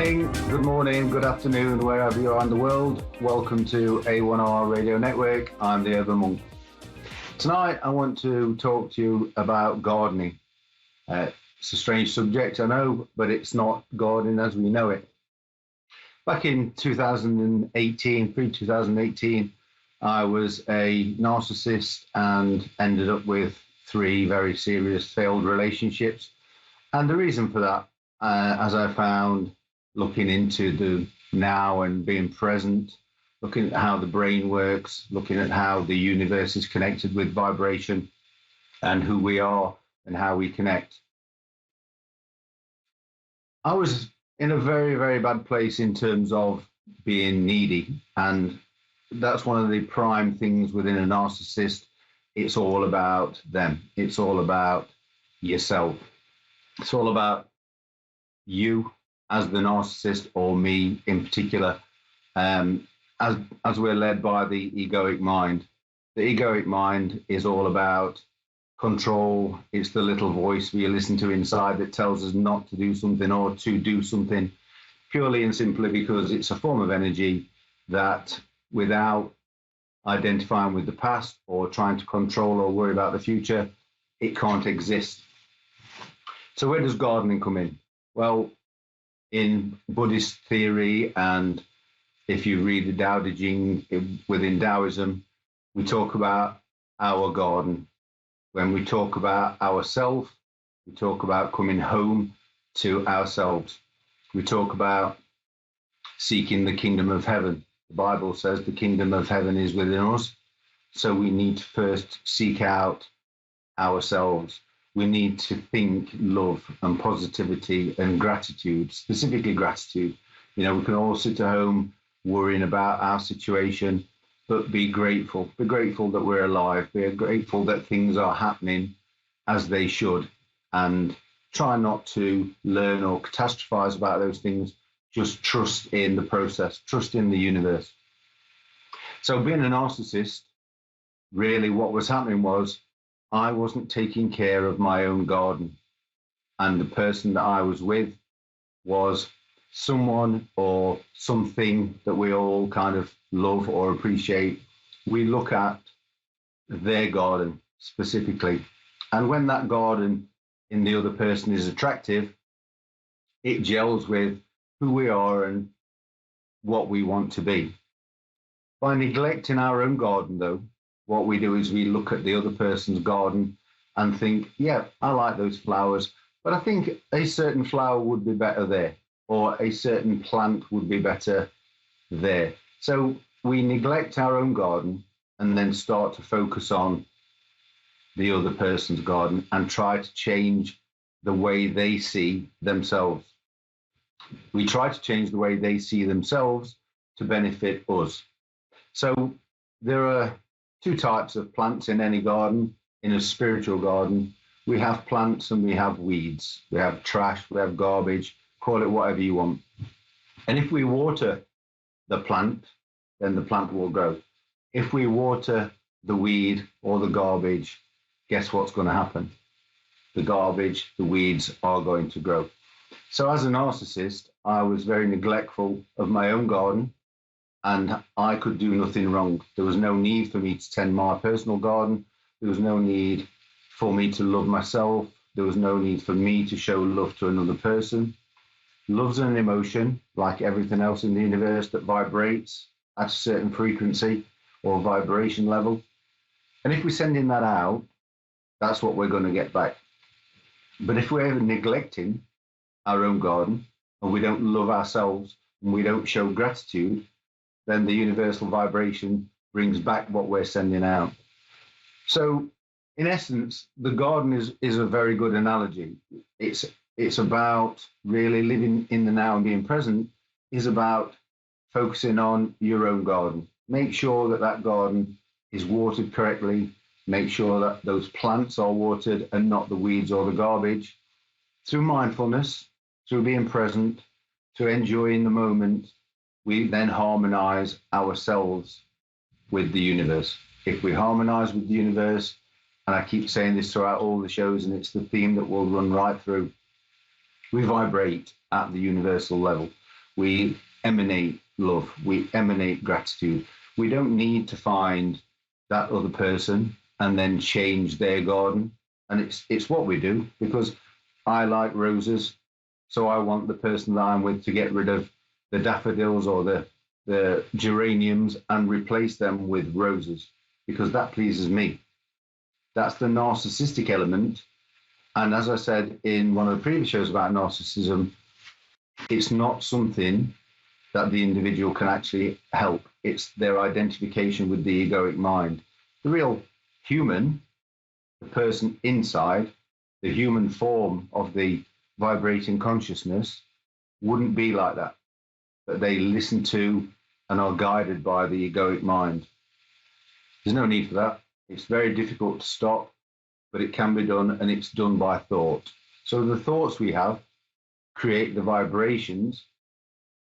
good morning, good afternoon, wherever you are in the world. Welcome to A1R Radio Network. I'm the Urban Monk. Tonight, I want to talk to you about gardening. It's a strange subject, I know, but it's not gardening as we know it. Back in 2018, pre-2018, I was a narcissist and ended up with 3 very serious failed relationships. And the reason for that, as I found looking into the now and being present, looking at how the brain works, looking at how the universe is connected with vibration and who we are and how we connect. I was in a very, very bad place in terms of being needy. And that's one of the prime things within a narcissist. It's all about them. It's all about yourself. It's all about you as the narcissist, or me in particular, as we're led by the egoic mind. The egoic mind is all about control. It's the little voice we listen to inside that tells us not to do something or to do something, purely and simply because it's a form of energy that, without identifying with the past or trying to control or worry about the future, it can't exist. So where does gardening come in? Well, in Buddhist theory, and if you read the Tao Te Ching within Taoism, we talk about our garden. When we talk about ourselves, we talk about coming home to ourselves. We talk about seeking the kingdom of heaven. The Bible says the kingdom of heaven is within us. So we need to first seek out ourselves. We need to think love and positivity and gratitude, specifically gratitude. You know, we can all sit at home worrying about our situation, but be grateful. Be grateful that we're alive. Be grateful that things are happening as they should. And try not to learn or catastrophize about those things. Just trust in the process, trust in the universe. So being a narcissist, really what was happening was I wasn't taking care of my own garden. And the person that I was with was someone or something that we all kind of love or appreciate. We look at their garden specifically. And when that garden in the other person is attractive, it gels with who we are and what we want to be. By neglecting our own garden, though, what we do is we look at the other person's garden and think, yeah, I like those flowers, but I think a certain flower would be better there, or a certain plant would be better there. So we neglect our own garden and then start to focus on the other person's garden and try to change the way they see themselves. We try to change the way they see themselves to benefit us. So there are 2 types of plants in any garden. In a spiritual garden, we have plants and we have weeds. We have trash, we have garbage, call it whatever you want. And if we water the plant, then the plant will grow. If we water the weed or the garbage, guess what's going to happen? The garbage, the weeds are going to grow. So as a narcissist, I was very neglectful of my own garden, and I could do nothing wrong. There was no need for me to tend my personal garden. There was no need for me to love myself. There was no need for me to show love to another person. Love's an emotion, like everything else in the universe, that vibrates at a certain frequency or vibration level. And if we're sending that out, that's what we're going to get back. But if we're neglecting our own garden, and we don't love ourselves, and we don't show gratitude, then the universal vibration brings back what we're sending out. So in essence, the garden is a very good analogy. It's about really living in the now and being present, is about focusing on your own garden. Make sure that that garden is watered correctly. Make sure that those plants are watered and not the weeds or the garbage. Through mindfulness, through being present, through enjoying the moment, we then harmonize ourselves with the universe. If we harmonize with the universe, and I keep saying this throughout all the shows, and it's the theme that will run right through, we vibrate at the universal level. We emanate love. We emanate gratitude. We don't need to find that other person and then change their garden. And it's what we do, because I like roses, so I want the person that I'm with to get rid of the daffodils or the geraniums and replace them with roses, because that pleases me. That's the narcissistic element. And as I said in one of the previous shows about narcissism, it's not something that the individual can actually help. It's their identification with the egoic mind. The real human, the person inside, the human form of the vibrating consciousness, wouldn't be like that. But they listen to and are guided by the egoic mind. There's no need for that. It's very difficult to stop, but it can be done, and it's done by thought. So the thoughts we have create the vibrations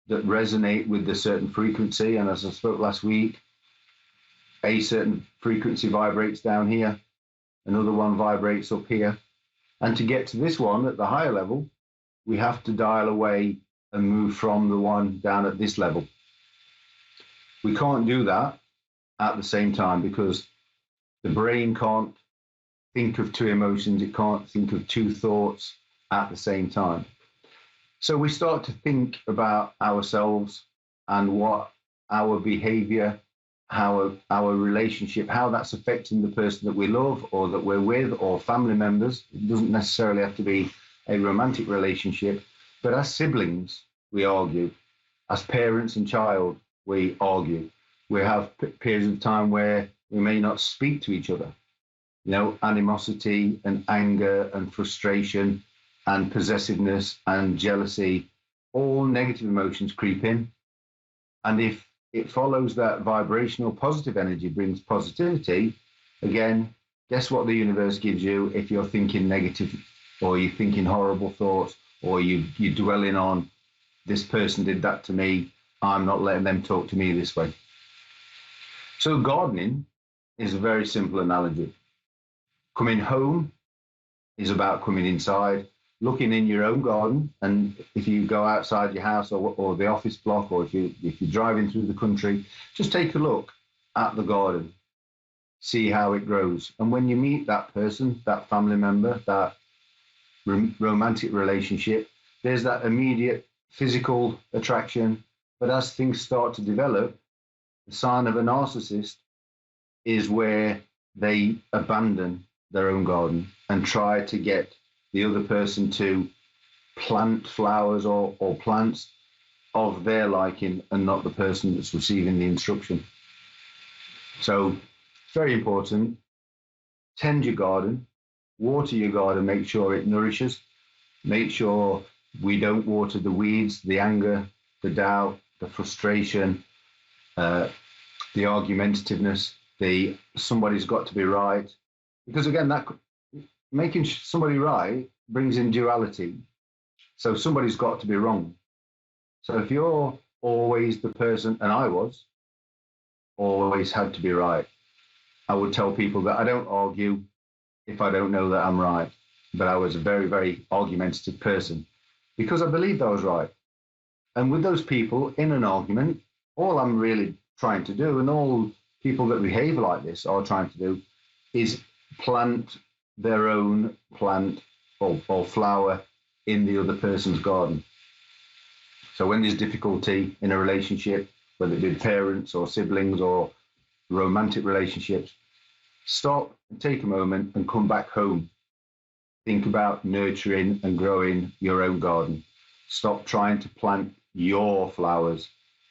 that resonate with a certain frequency. And as I spoke last week, a certain frequency vibrates down here, another one vibrates up here. And to get to this one at the higher level, we have to dial away and move from the one down at this level. We can't do that at the same time, because the brain can't think of two emotions, it can't think of two thoughts at the same time. So we start to think about ourselves and what our behavior, how our relationship, how that's affecting the person that we love or that we're with, or family members. It doesn't necessarily have to be a romantic relationship, but as siblings, we argue. As parents and child, we argue. We have periods of time where we may not speak to each other. Animosity and anger and frustration and possessiveness and jealousy, all negative emotions creep in. And if it follows that vibrational positive energy brings positivity, again, guess what the universe gives you if you're thinking negative, or you're thinking horrible thoughts, or you're dwelling on, this person did that to me, I'm not letting them talk to me this way. So gardening is a very simple analogy. Coming home is about coming inside, looking in your own garden. And if you go outside your house or the office block, or if you're driving through the country, just take a look at the garden, see how it grows. And when you meet that person, that family member, that romantic relationship, there's that immediate physical attraction. But as things start to develop, the sign of a narcissist is where they abandon their own garden and try to get the other person to plant flowers or plants of their liking, and not the person that's receiving the instruction. So it's very important. Tend your garden, water your garden, make sure it nourishes, make sure we don't water the weeds, the anger, the doubt, the frustration, the argumentativeness, somebody's got to be right. Because again, that making somebody right brings in duality. So somebody's got to be wrong. So if you're always the person, and I was, always had to be right, I would tell people that I don't argue if I don't know that I'm right. But I was a very, very argumentative person because I believed I was right. And with those people in an argument, all I'm really trying to do, and all people that behave like this are trying to do, is plant their own plant or flower in the other person's garden. So when there's difficulty in a relationship, whether it be parents or siblings or romantic relationships, stop and take a moment and come back home. Think about nurturing and growing your own garden. Stop trying to plant your flowers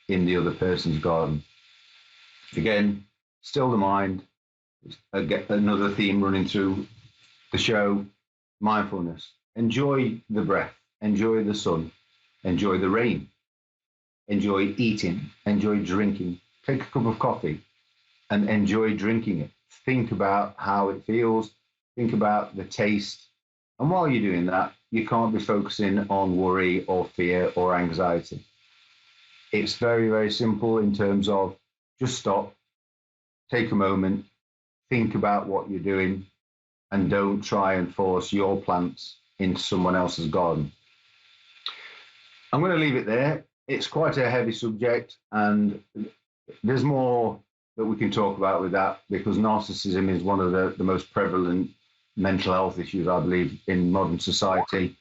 in the other person's garden. Again, still the mind. Another theme running through the show, mindfulness. Enjoy the breath, enjoy the sun, enjoy the rain, enjoy eating, enjoy drinking. Take a cup of coffee and enjoy drinking it. Think about how it feels, think about the taste. And while you're doing that, you can't be focusing on worry or fear or anxiety. It's very, very simple in terms of just stop, take a moment, think about what you're doing, and don't try and force your plants into someone else's garden. I'm going to leave it there. it's quite a heavy subject, and there's more that we can talk about with that, because narcissism is one of the most prevalent mental health issues, I believe, in modern society.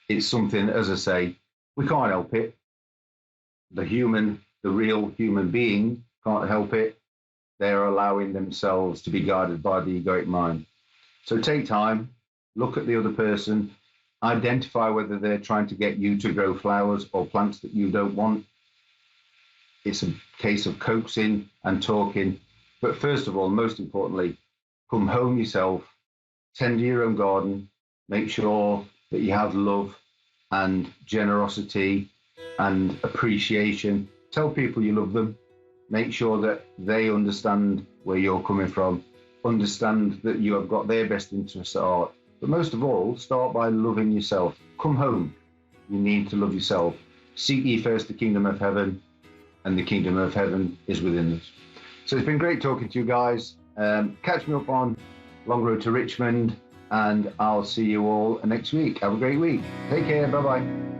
It's something, as I say, we can't help it. The real human being can't help it. They're allowing themselves to be guided by the egoic mind. So take time, look at the other person, identify whether they're trying to get you to grow flowers or plants that you don't want. It's a case of coaxing and talking. But first of all, most importantly, come home yourself, tend to your own garden, make sure that you have love and generosity and appreciation. Tell people you love them. Make sure that they understand where you're coming from, understand that you have got their best interests at heart. But most of all, start by loving yourself. Come home. You need to love yourself. Seek ye first the kingdom of heaven, and the kingdom of heaven is within us. So it's been great talking to you guys. Catch me up on Long Road to Richmond, and I'll see you all next week. Have a great week. Take care. Bye-bye.